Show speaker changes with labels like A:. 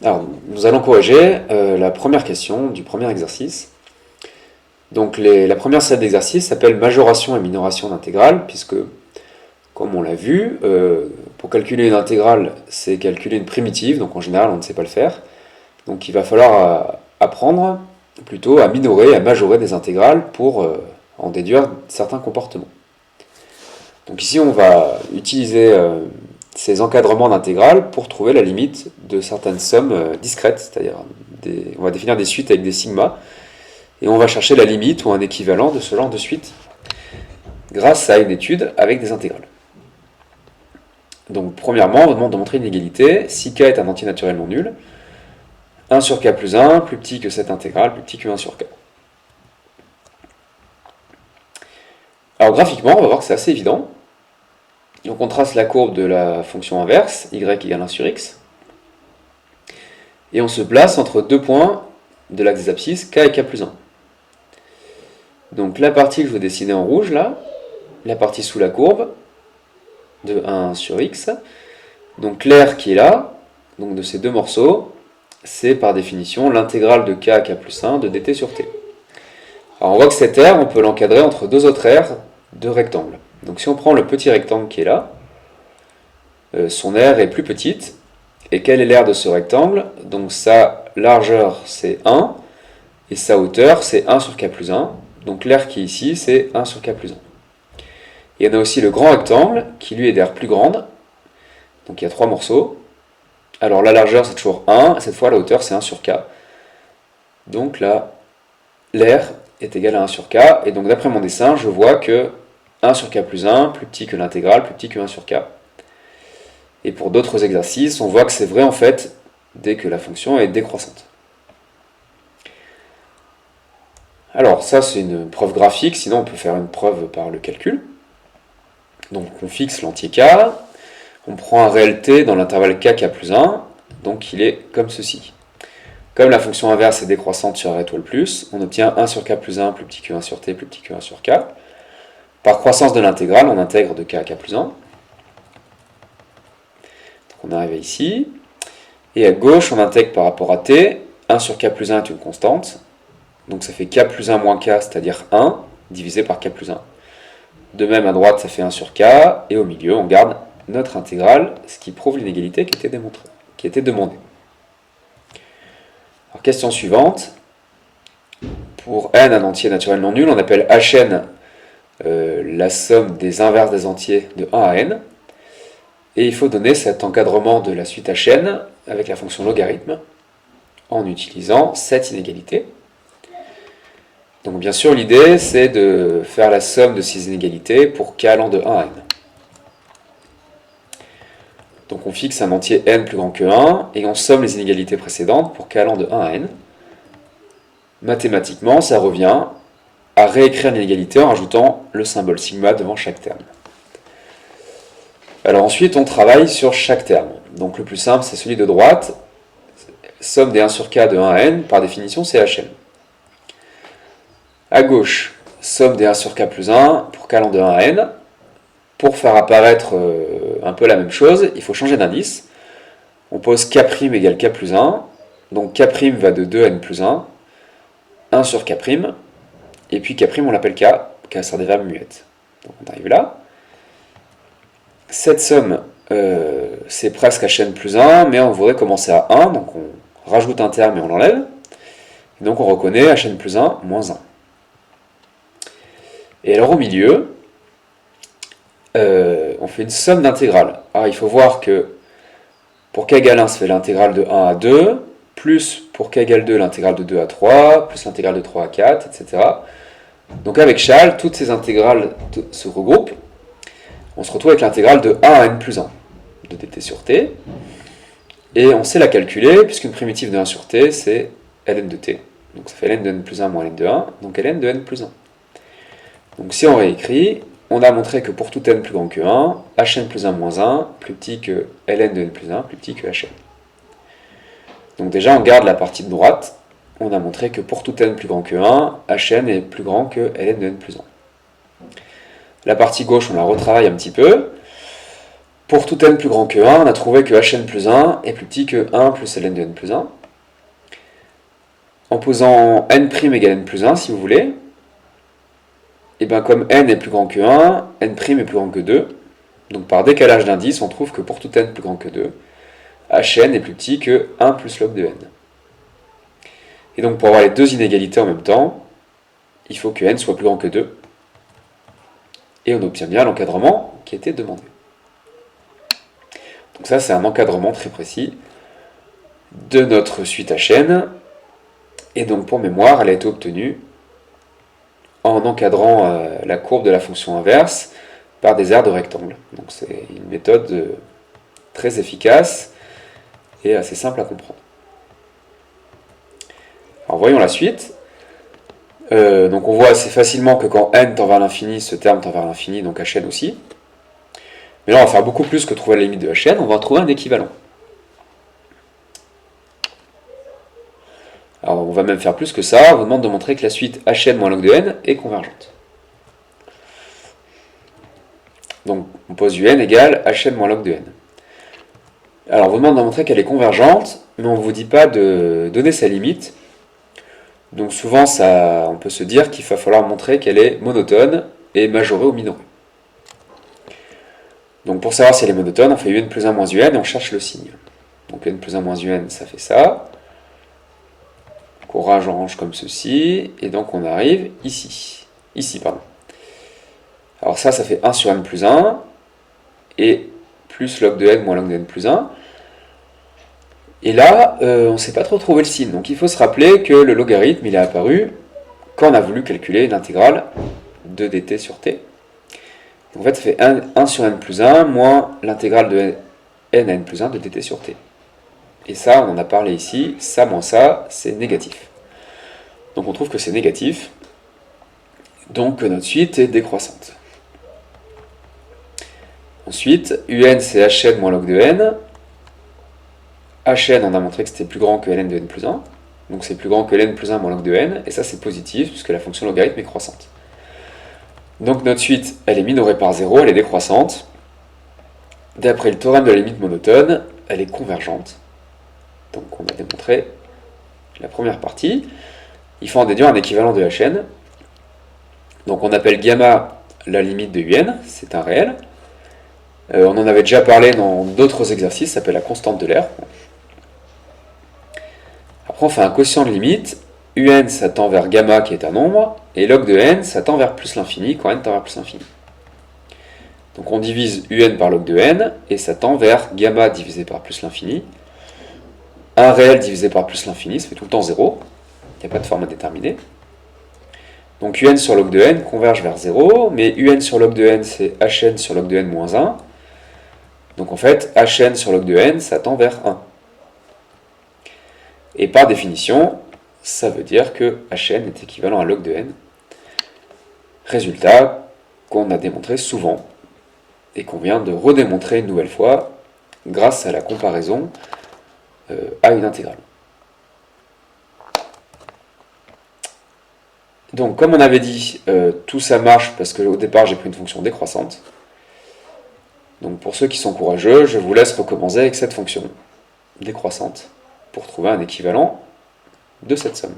A: Alors, nous allons corriger la première question du premier exercice. Donc, la première série d'exercices s'appelle majoration et minoration d'intégrales, puisque, comme on l'a vu, pour calculer une intégrale, c'est calculer une primitive, donc en général, on ne sait pas le faire. Donc, il va falloir apprendre plutôt à minorer, à majorer des intégrales pour en déduire certains comportements. Donc ici, on va utiliser ces encadrements d'intégrales pour trouver la limite de certaines sommes discrètes, c'est-à-dire on va définir des suites avec des sigma, et on va chercher la limite ou un équivalent de ce genre de suite grâce à une étude avec des intégrales. Donc premièrement, on demande de montrer une égalité. Si k est un entier naturel non nul, 1 sur k plus 1, plus petit que cette intégrale, plus petit que 1 sur k. Alors graphiquement, on va voir que c'est assez évident. Donc on trace la courbe de la fonction inverse, y égale 1 sur x, et on se place entre deux points de l'axe des abscisses, k et k plus 1. Donc la partie que je vais dessiner en rouge là, la partie sous la courbe, de 1 sur x, donc l'aire qui est là, donc de ces deux morceaux, c'est par définition l'intégrale de k à k plus 1 de dt sur t. Alors on voit que cette aire, on peut l'encadrer entre deux autres aires de rectangles. Donc si on prend le petit rectangle qui est là, son aire est plus petite. Et quelle est l'aire de ce rectangle? Donc sa largeur c'est 1, et sa hauteur c'est 1 sur k plus 1. Donc l'aire qui est ici c'est 1 sur k plus 1. Et on a aussi le grand rectangle qui lui est d'aire plus grande. Donc il y a trois morceaux. Alors la largeur c'est toujours 1, cette fois la hauteur c'est 1 sur k. Donc là, l'aire est égale à 1 sur k. Et donc d'après mon dessin, je vois que 1 sur k plus 1, plus petit que l'intégrale, plus petit que 1 sur k. Et pour d'autres exercices, on voit que c'est vrai en fait dès que la fonction est décroissante. Alors ça c'est une preuve graphique, sinon on peut faire une preuve par le calcul. Donc on fixe l'entier k, on prend un réel t dans l'intervalle k plus 1, donc il est comme ceci. Comme la fonction inverse est décroissante sur r étoile plus, on obtient 1 sur k plus 1 plus petit que 1 sur t plus petit que 1 sur k. Par croissance de l'intégrale, on intègre de k à k plus 1. Donc on arrive ici. Et à gauche, on intègre par rapport à t. 1 sur k plus 1 est une constante. Donc ça fait k plus 1 moins k, c'est-à-dire 1, divisé par k plus 1. De même, à droite, ça fait 1 sur k. Et au milieu, on garde notre intégrale, ce qui prouve l'inégalité qui était demandée. Alors, question suivante. Pour n, un entier naturel non nul, on appelle hn la somme des inverses des entiers de 1 à n. Et il faut donner cet encadrement de la suite hn avec la fonction logarithme en utilisant cette inégalité. Donc bien sûr, l'idée c'est de faire la somme de ces inégalités pour k allant de 1 à n. Donc on fixe un entier n plus grand que 1 et on somme les inégalités précédentes pour k allant de 1 à n. Mathématiquement, ça revient à réécrire l'inégalité en rajoutant le symbole sigma devant chaque terme. Alors ensuite, on travaille sur chaque terme. Donc le plus simple, c'est celui de droite. Somme des 1 sur k de 1 à n, par définition, c'est hn. À gauche, somme des 1 sur k plus 1 pour k allant de 1 à n. Pour faire apparaître un peu la même chose, il faut changer d'indice. On pose k' égale k plus 1. Donc k' va de 2 à n plus 1. 1 sur k'. Et puis k' on l'appelle k, car sert des verbes muettes. Donc on arrive là. Cette somme, c'est presque hn plus 1, mais on voudrait commencer à 1, donc on rajoute un terme et on l'enlève. Et donc on reconnaît hn plus 1 moins 1. Et alors au milieu, on fait une somme d'intégrales. Alors il faut voir que pour k égale 1, ça fait l'intégrale de 1 à 2, plus pour k égale 2, l'intégrale de 2 à 3, plus l'intégrale de 3 à 4, etc. Donc avec Charles, toutes ces intégrales se regroupent. On se retrouve avec l'intégrale de 1 à n plus 1 de dt sur t. Et on sait la calculer, puisqu'une primitive de 1 sur t, c'est ln de t. Donc ça fait ln de n plus 1 moins ln de 1, donc ln de n plus 1. Donc si on réécrit, on a montré que pour tout n plus grand que 1, hn plus 1 moins 1, plus petit que ln de n plus 1, plus petit que hn. Donc déjà, on garde la partie de droite. On a montré que pour tout n plus grand que 1, hn est plus grand que ln de n plus 1. La partie gauche, on la retravaille un petit peu. Pour tout n plus grand que 1, on a trouvé que hn plus 1 est plus petit que 1 plus ln de n plus 1. En posant n' égale n plus 1, si vous voulez, et bien comme n est plus grand que 1, n' est plus grand que 2, donc par décalage d'indice, on trouve que pour tout n plus grand que 2, hn est plus petit que 1 plus log de n. Et donc pour avoir les deux inégalités en même temps, il faut que n soit plus grand que 2. Et on obtient bien l'encadrement qui était demandé. Donc ça, c'est un encadrement très précis de notre suite hn. Et donc pour mémoire, elle a été obtenue en encadrant la courbe de la fonction inverse par des aires de rectangle. Donc c'est une méthode très efficace et assez simple à comprendre. Alors voyons la suite. Donc on voit assez facilement que quand n tend vers l'infini, ce terme tend vers l'infini, donc hn aussi. Mais là on va faire beaucoup plus que trouver la limite de hn, on va trouver un équivalent. Alors on va même faire plus que ça, on vous demande de montrer que la suite hn moins log de n est convergente. Donc on pose un égale hn moins log de n. Alors on vous demande de montrer qu'elle est convergente, mais on ne vous dit pas de donner sa limite. Donc souvent, on peut se dire qu'il va falloir montrer qu'elle est monotone et majorée ou minorée. Donc pour savoir si elle est monotone, on fait un plus 1 moins un et on cherche le signe. Donc un plus 1 moins un, ça fait ça. Donc on range comme ceci, et donc on arrive ici. Ici, pardon. Alors ça fait 1 sur n plus 1, et plus log de n moins log de n plus 1. Et là, on ne sait pas trop trouver le signe. Donc il faut se rappeler que le logarithme, il est apparu quand on a voulu calculer l'intégrale de dt sur t. Donc, en fait, ça fait 1 sur n plus 1 moins l'intégrale de n à n plus 1 de dt sur t. Et ça, on en a parlé ici, ça moins ça, c'est négatif. Donc on trouve que c'est négatif. Donc notre suite est décroissante. Ensuite, un c'est hn moins log de n. hn, on a montré que c'était plus grand que ln de n plus 1. Donc c'est plus grand que ln plus 1 moins log de n. Et ça, c'est positif, puisque la fonction logarithme est croissante. Donc notre suite, elle est minorée par 0, elle est décroissante. D'après le théorème de la limite monotone, elle est convergente. Donc on a démontré la première partie. Il faut en déduire un équivalent de hn. Donc on appelle gamma la limite de un, c'est un réel. On en avait déjà parlé dans d'autres exercices, ça s'appelle la constante de l'air. Après on fait un quotient de limite, un ça tend vers gamma qui est un nombre, et log de n ça tend vers plus l'infini quand n tend vers plus l'infini. Donc on divise un par log de n, et ça tend vers gamma divisé par plus l'infini. Un réel divisé par plus l'infini, ça fait tout le temps 0, il n'y a pas de forme indéterminée. Donc un sur log de n converge vers 0, mais un sur log de n c'est hn sur log de n moins 1. Donc en fait, hn sur log de n, ça tend vers 1. Et par définition, ça veut dire que hn est équivalent à log de n. Résultat qu'on a démontré souvent, et qu'on vient de redémontrer une nouvelle fois, grâce à la comparaison à une intégrale. Donc comme on avait dit, tout ça marche parce qu'au départ j'ai pris une fonction décroissante. Donc pour ceux qui sont courageux, je vous laisse recommencer avec cette fonction décroissante pour trouver un équivalent de cette somme.